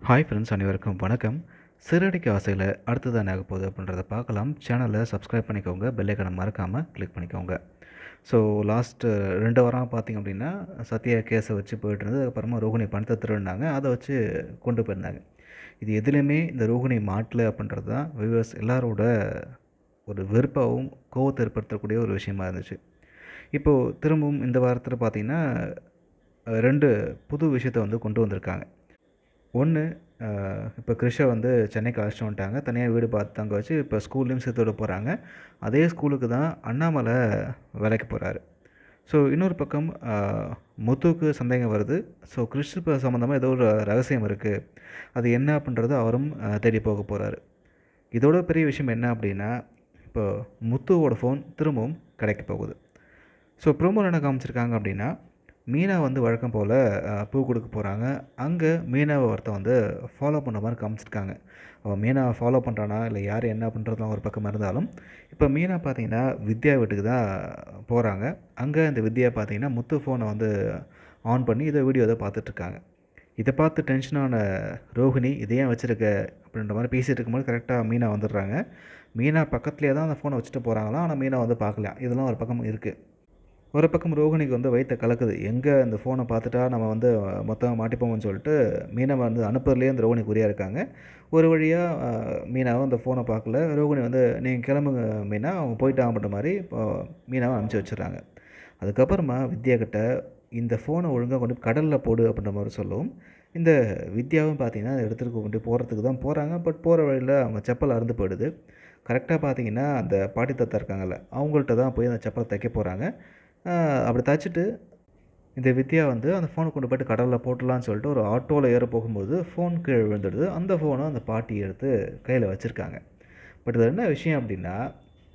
Hi friends, அனைவருக்கும் வணக்கம். சிறடிக்கு ஆசையில் அடுத்தது என்ன ஆக போகுது அப்படின்றத பார்க்கலாம். சேனலை சப்ஸ்கிரைப் பண்ணிக்கோங்க, பெல் ஐக்கானை மறக்காமல் கிளிக் பண்ணிக்கோங்க. ஸோ லாஸ்ட்டு 2 வாரம் பார்த்திங்க அப்படின்னா சத்யா கேஸை வச்சு போயிட்டுருந்தது. அதுக்கப்புறமா ரோகிணி பணத்தை திருடினாங்க, அதை வச்சு கொண்டு போயிருந்தாங்க. இது எதுலேயுமே இந்த ரோகிணி மாட்டல அப்படின்றது தான் வியூவர்ஸ் எல்லாரோட ஒரு வெறுப்பாகவும் கோவத்தை ஏற்படுத்தக்கூடிய ஒரு விஷயமா இருந்துச்சு. இப்போது திரும்பவும் இந்த வாரத்தில் பார்த்திங்கன்னா 2 புது விஷயத்தை வந்து கொண்டு வந்திருக்காங்க. ஒன்று, இப்போ கிறிஷை வந்து சென்னைக்கு அழைச்சிட்டு வந்துட்டாங்க. தனியாக வீடு பார்த்து தங்க வச்சு இப்போ ஸ்கூல்லேயும் சேர்த்து விட போகிறாங்க. அதே ஸ்கூலுக்கு தான் அண்ணாமலை வேலைக்கு போகிறாரு. ஸோ இன்னொரு பக்கம் முத்துவுக்கு சந்தேகம் வருது. ஸோ கிறிஷ் சம்மந்தமாக ஏதோ ஒரு ரகசியம் இருக்குது, அது என்ன அப்படின்றத அவரும் தேடி போக போகிறாரு. இதோட பெரிய விஷயம் என்ன அப்படின்னா, இப்போ முத்துவோட ஃபோன் திரும்பவும் கிடைக்க போகுது. ஸோ ப்ரோமோவில் என்ன காமிச்சிருக்காங்க அப்படின்னா, மீனா வந்து வழக்கம் போல் பூ கொடுக்க போகிறாங்க. அங்கே மீனாவை ஒருத்தன் வந்து ஃபாலோ பண்ண மாதிரி காமிச்சிருக்காங்க. அவன் மீனாவை ஃபாலோ பண்ணுறானா இல்லை யார் என்ன பண்ணுறதுலாம் ஒரு பக்கம் இருந்தாலும், இப்போ மீனா பார்த்தீங்கன்னா வித்யா வீட்டுக்கு தான் போகிறாங்க. அங்கே இந்த வித்யா பார்த்தீங்கன்னா முத்து ஃபோனை வந்து ஆன் பண்ணி இதை வீடியோ தான் பார்த்துட்ருக்காங்க. இதை பார்த்து டென்ஷனான ரோஹிணி, இதை ஏன் வச்சுருக்க அப்படின்ற மாதிரி பேசிகிட்டு இருக்கும்போது கரெக்டாக மீனா வந்துடுறாங்க. மீனா பக்கத்துலேயே தான் அந்த ஃபோனை வச்சுட்டு போகிறாங்களாம். ஆனால் மீனா வந்து பார்க்கலாம். இதெல்லாம் ஒரு பக்கம் இருக்குது. ஒரு பக்கம் ரோகிணிக்கு வந்து வயிற்ற கலக்குது. எங்கே இந்த ஃபோனை பார்த்துட்டா நம்ம வந்து மொத்தமாக மாட்டிப்போம்னு சொல்லிட்டு மீனாவை வந்து அனுப்புறதுலேயே அந்த ரோகிணி குறியாக இருக்காங்க. ஒரு வழியாக மீனாவை அந்த ஃபோனை பார்க்கல. ரோகிணி வந்து நீங்கள் கிளம்புங்க மீனா, அவங்க போயிட்டாங்கன்ற மாதிரி இப்போ மீனாவை அனுப்பிச்சி வச்சுறாங்க. அதுக்கப்புறமா வித்யா கிட்ட இந்த ஃபோனை ஒழுங்காக கொண்டு போய் கடலில் போடு அப்படின்ற மாதிரி சொல்லவும், இந்த வித்யாவும் பார்த்தீங்கன்னா எடுத்துகிட்டு கொண்டு போகிறதுக்கு தான் போகிறாங்க. பட் போகிற வழியில் அவங்க செப்பல் அறுந்து போயிடுது. கரெக்டாக பார்த்தீங்கன்னா அந்த பாட்டி தாத்தா இருக்காங்கல்ல, அவங்கள்ட்ட தான் போய் அந்த செப்பலை தைக்க போகிறாங்க. அப்படி தைச்சிட்டு இந்த வித்யா வந்து அந்த ஃபோனை கொண்டு போய்ட்டு கடலில் போட்டுடலான்னு சொல்லிட்டு ஒரு ஆட்டோவில் ஏற போகும்போது ஃபோன் கீழே விழுந்துடுது. அந்த ஃபோனை அந்த பாட்டி எடுத்து கையில் வச்சுருக்காங்க. பட் இதில் என்ன விஷயம் அப்படின்னா,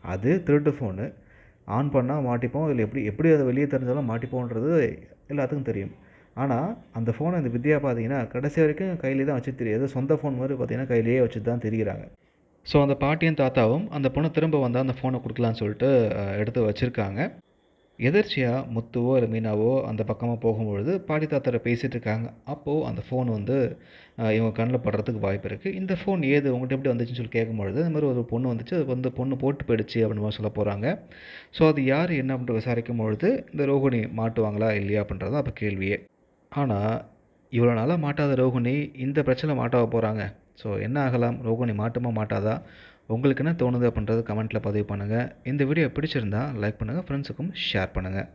அது திருட்டு ஃபோனு. ஆன் பண்ணால் மாட்டிப்போம், இல்லை எப்படி எப்படி அதை வெளியே தெரிஞ்சாலும் மாட்டிப்போன்றது எல்லாத்துக்கும் தெரியும். ஆனால் அந்த ஃபோனை இந்த வித்யா பார்த்தீங்கன்னா கடைசி வரைக்கும் கையிலே தான் வச்சு தெரியாது. சொந்த ஃபோன் மாதிரி பார்த்தீங்கன்னா கையிலேயே வச்சு தான் தெரிகிறாங்க. ஸோ அந்த பாட்டியும் தாத்தாவும் அந்த பொண்ணு திரும்ப வந்தால் அந்த ஃபோனை கொடுக்கலான்னு சொல்லிட்டு எடுத்து வச்சுருக்காங்க. எதர்ச்சியாக முத்துவோ இல்லை மீனாவோ அந்த பக்கமாக போகும்பொழுது பாட்டி தாத்தாரை பேசிகிட்டு இருக்காங்க. அப்போது அந்த ஃபோன் வந்து இவங்க கண்ணில் படுறதுக்கு வாய்ப்பு இருக்குது. இந்த ஃபோன் ஏது உங்கள்கிட்ட எப்படி வந்துச்சுன்னு சொல்லி கேட்கும்பொழுது, இந்த மாதிரி ஒரு பொண்ணு வந்துச்சு, அது வந்து பொண்ணு போட்டு போயிடுச்சு அப்படின்னு மாதிரி சொல்ல போகிறாங்க. ஸோ அது யார் என்ன அப்படின்ட்டு விசாரிக்கும் பொழுது இந்த ரோகிணி மாட்டுவாங்களா இல்லையா அப்படின்றது தான் அப்போ கேள்வியே. ஆனால் இவ்வளோ நாளாக மாட்டாத ரோகிணி இந்த பிரச்சனை மாட்டாக போகிறாங்க. ஸோ என்ன ஆகலாம், ரோகிணி மாட்டுமா மாட்டாதா? உங்களுக்கு என்ன தோணுது அப்படின்றது கமெண்ட்டில் பதிவு பண்ணுங்கள். இந்த வீடியோ பிடிச்சிருந்தா லைக் பண்ணுங்கள், ஃப்ரெண்ட்ஸுக்கும் ஷேர் பண்ணுங்கள்.